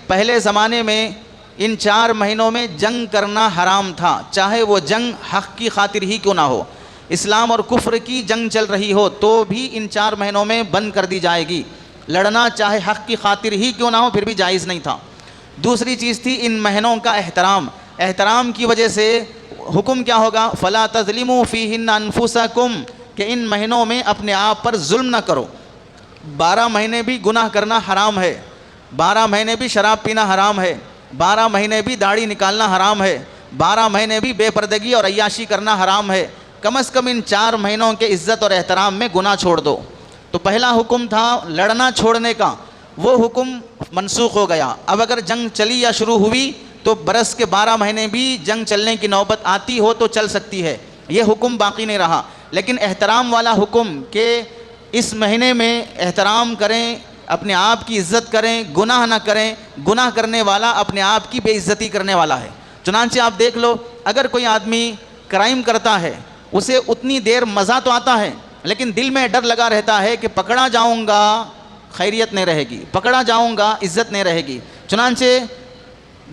پہلے زمانے میں ان 4 مہینوں میں جنگ کرنا حرام تھا، چاہے وہ جنگ حق کی خاطر ہی کیوں نہ ہو، اسلام اور کفر کی جنگ چل رہی ہو تو بھی ان 4 مہینوں میں بند کر دی جائے گی، لڑنا چاہے حق کی خاطر ہی کیوں نہ ہو پھر بھی جائز نہیں تھا۔ دوسری چیز تھی ان مہینوں کا احترام کی وجہ سے حکم کیا ہوگا، فَلَا تَظْلِمُوا فِيهِنَّ أَنفُسَكُمْ، کہ ان مہینوں میں اپنے آپ پر ظلم نہ کرو۔ 12 مہینے بھی گناہ کرنا حرام ہے، 12 مہینے بھی شراب پینا حرام ہے، 12 مہینے بھی داڑھی نکالنا حرام ہے، 12 مہینے بھی بے پردگی اور عیاشی کرنا حرام ہے۔ کم از کم ان 4 مہینوں کے عزت اور احترام میں گناہ چھوڑ دو۔ تو پہلا حکم تھا لڑنا چھوڑنے کا، وہ حکم منسوخ ہو گیا۔ اب اگر جنگ چلی یا شروع ہوئی تو برس کے 12 مہینے بھی جنگ چلنے کی نوبت آتی ہو تو چل سکتی ہے، یہ حکم باقی نہیں رہا۔ لیکن احترام والا حکم کہ اس مہینے میں احترام کریں، اپنے آپ کی عزت کریں، گناہ نہ کریں، گناہ کرنے والا اپنے آپ کی بے عزتی کرنے والا ہے۔ چنانچہ آپ دیکھ لو، اگر کوئی آدمی کرائم کرتا ہے اسے اتنی دیر مزہ تو آتا ہے لیکن دل میں ڈر لگا رہتا ہے کہ پکڑا جاؤں گا خیریت نہیں رہے گی، پکڑا جاؤں گا عزت نہیں رہے گی۔ چنانچہ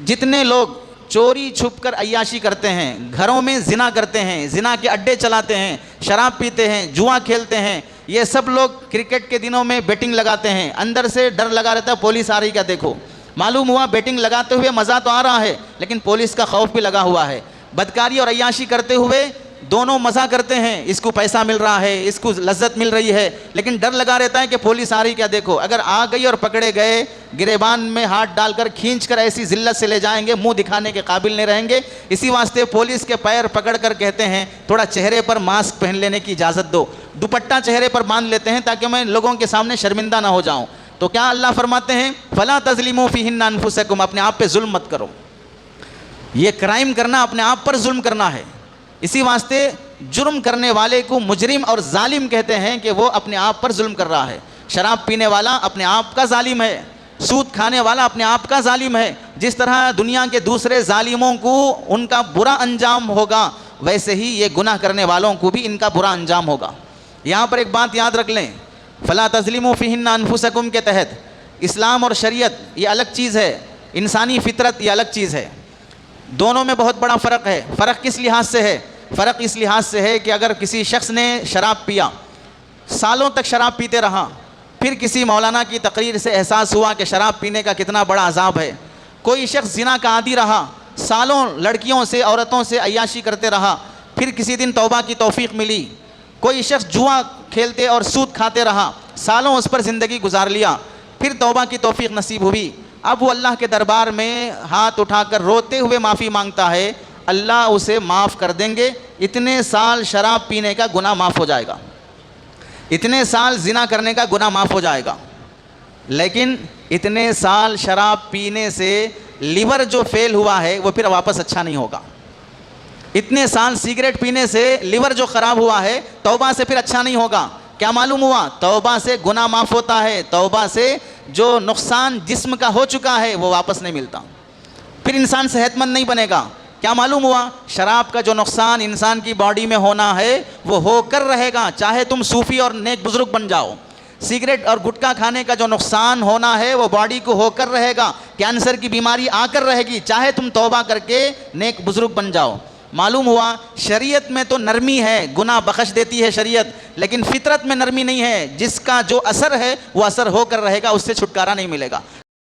جتنے لوگ چوری چھپ کر عیاشی کرتے ہیں، گھروں میں زنا کرتے ہیں، زنا کے اڈے چلاتے ہیں، شراب پیتے ہیں، جوا کھیلتے ہیں، یہ سب لوگ کرکٹ کے دنوں میں بیٹنگ لگاتے ہیں، اندر سے ڈر لگا رہتا ہے پولیس آ رہی کیا دیکھو۔ معلوم ہوا بیٹنگ لگاتے ہوئے مزہ تو آ رہا ہے لیکن پولیس کا خوف بھی لگا ہوا ہے۔ بدکاری اور عیاشی کرتے ہوئے دونوں مزہ کرتے ہیں، اس کو پیسہ مل رہا ہے، اس کو لذت مل رہی ہے، لیکن ڈر لگا رہتا ہے کہ پولیس آ رہی کیا دیکھو۔ اگر آ گئی اور پکڑے گئے، گریبان میں ہاتھ ڈال کر کھینچ کر ایسی ذلت سے لے جائیں گے، منہ دکھانے کے قابل نہیں رہیں گے۔ اسی واسطے پولیس کے پیر پکڑ کر کہتے ہیں تھوڑا چہرے پر ماسک پہن لینے کی اجازت دو، دوپٹہ چہرے پر باندھ لیتے ہیں تاکہ میں لوگوں کے سامنے شرمندہ نہ ہو جاؤں۔ تو کیا اللہ فرماتے ہیں فَلَا تَظْلِمُوا فِيهِنَّ أَنفُسَكُمْ، اپنے آپ پہ ظلم مت کرو۔ یہ کرائم کرنا اپنے آپ پر ظلم کرنا ہے۔ اسی واسطے جرم کرنے والے کو مجرم اور ظالم کہتے ہیں کہ وہ اپنے آپ پر ظلم کر رہا ہے۔ شراب پینے والا اپنے آپ کا ظالم ہے، سود کھانے والا اپنے آپ کا ظالم ہے۔ جس طرح دنیا کے دوسرے ظالموں کو ان کا برا انجام ہوگا ویسے ہی یہ گناہ کرنے والوں کو بھی ان کا برا انجام ہوگا۔ یہاں پر ایک بات یاد رکھ لیں، فَلَا تَظْلِمُوا فِيهِنَّ أَنفُسَكُمْ کے تحت اسلام اور شریعت یہ الگ چیز ہے، انسانی فطرت یہ الگ چیز ہے، دونوں میں بہت بڑا فرق ہے۔ فرق کس لحاظ سے ہے؟ فرق اس لحاظ سے ہے کہ اگر کسی شخص نے شراب پیا، سالوں تک شراب پیتے رہا، پھر کسی مولانا کی تقریر سے احساس ہوا کہ شراب پینے کا کتنا بڑا عذاب ہے۔ کوئی شخص زنا کا عادی رہا، سالوں لڑکیوں سے عورتوں سے عیاشی کرتے رہا، پھر کسی دن توبہ کی توفیق ملی۔ کوئی شخص جوا کھیلتے اور سود کھاتے رہا، سالوں اس پر زندگی گزار لیا، پھر توبہ کی توفیق نصیب ہوئی۔ اب وہ اللہ کے دربار میں ہاتھ اٹھا کر روتے ہوئے معافی مانگتا ہے، اللہ اسے معاف کر دیں گے، اتنے سال شراب پینے کا گناہ معاف ہو جائے گا، اتنے سال زنا کرنے کا گناہ معاف ہو جائے گا۔ لیکن اتنے سال شراب پینے سے لیور جو فیل ہوا ہے وہ پھر واپس اچھا نہیں ہوگا۔ اتنے سال سگریٹ پینے سے لیور جو خراب ہوا ہے توبہ سے پھر اچھا نہیں ہوگا۔ کیا معلوم ہوا؟ توبہ سے گناہ معاف ہوتا ہے، توبہ سے جو نقصان جسم کا ہو چکا ہے وہ واپس نہیں ملتا، پھر انسان صحت مند نہیں بنے گا۔ کیا معلوم ہوا؟ شراب کا جو نقصان انسان کی باڈی میں ہونا ہے وہ ہو کر رہے گا، چاہے تم صوفی اور نیک بزرگ بن جاؤ۔ سگریٹ اور گٹکا کھانے کا جو نقصان ہونا ہے وہ باڈی کو ہو کر رہے گا، کینسر کی بیماری آ کر رہے گی، چاہے تم توبہ کر کے نیک بزرگ بن جاؤ۔ معلوم ہوا شریعت میں تو نرمی ہے، گناہ بخش دیتی ہے شریعت، لیکن فطرت میں نرمی نہیں ہے، جس کا جو اثر ہے وہ اثر ہو کر رہے گا، اس سے چھٹکارا نہیں ملے گا۔